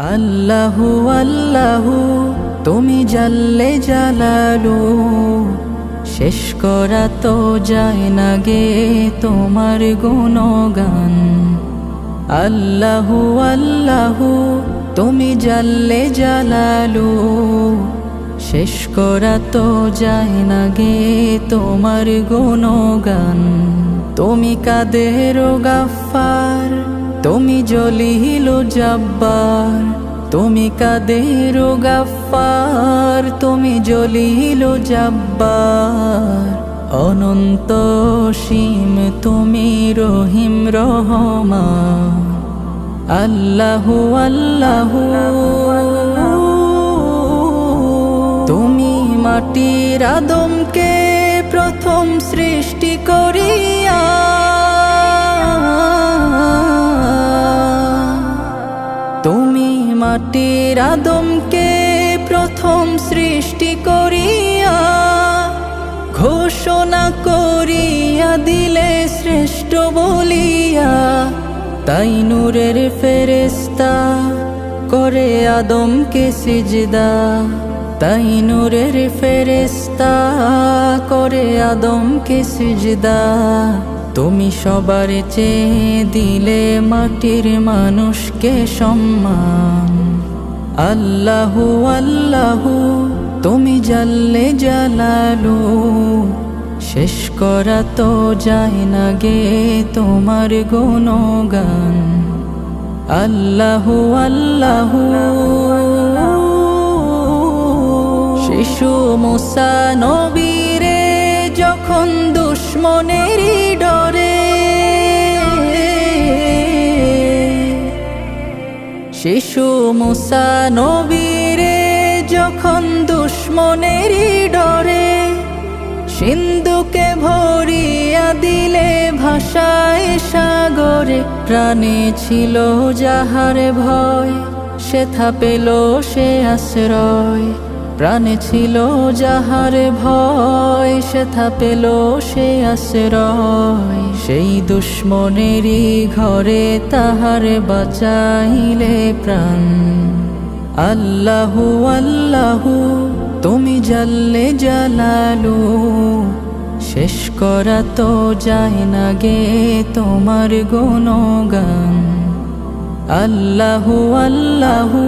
আল্লাহু আল্লাহু তুমি জাল্লে জালালু, শেষ করা তো যায় না গে তোমার গুণগান। আল্লাহু আল্লাহু তুমি জাল্লে জালালু, শেষ করা তো যায় না গে তোমার গুণগান। তুমি কাদের গাফফার, তুমি জলিল জব্বার, তুমি কাদের গাফফার, তুমি জলিল জব্বার। অনন্ত সীম তুমি রহিম রহমান। আল্লাহু আল্লাহু তুমি মাটির আদমকে প্রথম সৃষ্টি করিয়া, তুমি মাটির আদমকে প্রথম সৃষ্টি করিয়া, ঘোষণা করিয়া দিলে শ্রেষ্ঠ বলিয়া। তাই নূরের ফেরেশতা করে আদমকে সিজদা, তাই নূরের ফেরেশতা করে আদমকে সিজদা। তুমি সবার চেয়ে দিলে মাটির মানুষকে সম্মান। আল্লাহু আল্লাহু তুমি জাল্লে জালালু, শেষ করা তো যায় না গে তোমার গুণগান। আল্লাহু আল্লাহু শিশু মুসা নবীরে যখন দুশ্মনেরই ডরে, শিশু মুসা নবীরে যখন দুশ্মনেরই ডরে, সিন্ধুকে ভরিয়া দিলে ভাষায় সাগরে। প্রাণে ছিল যাহার ভয়, সেথা পেল সে আশ্রয়। প্রাণে ছিল যাহার ভয়, সেথা পেল সে আশ্রয়। সেই দুশ্মনেরই ঘরে তাহার বাঁচাইলে প্রাণ। আল্লাহু আল্লাহু তুমি জাল্লে জালালু, শেষ করা তো যায় না গে তোমার গুণগান। আল্লাহু আল্লাহু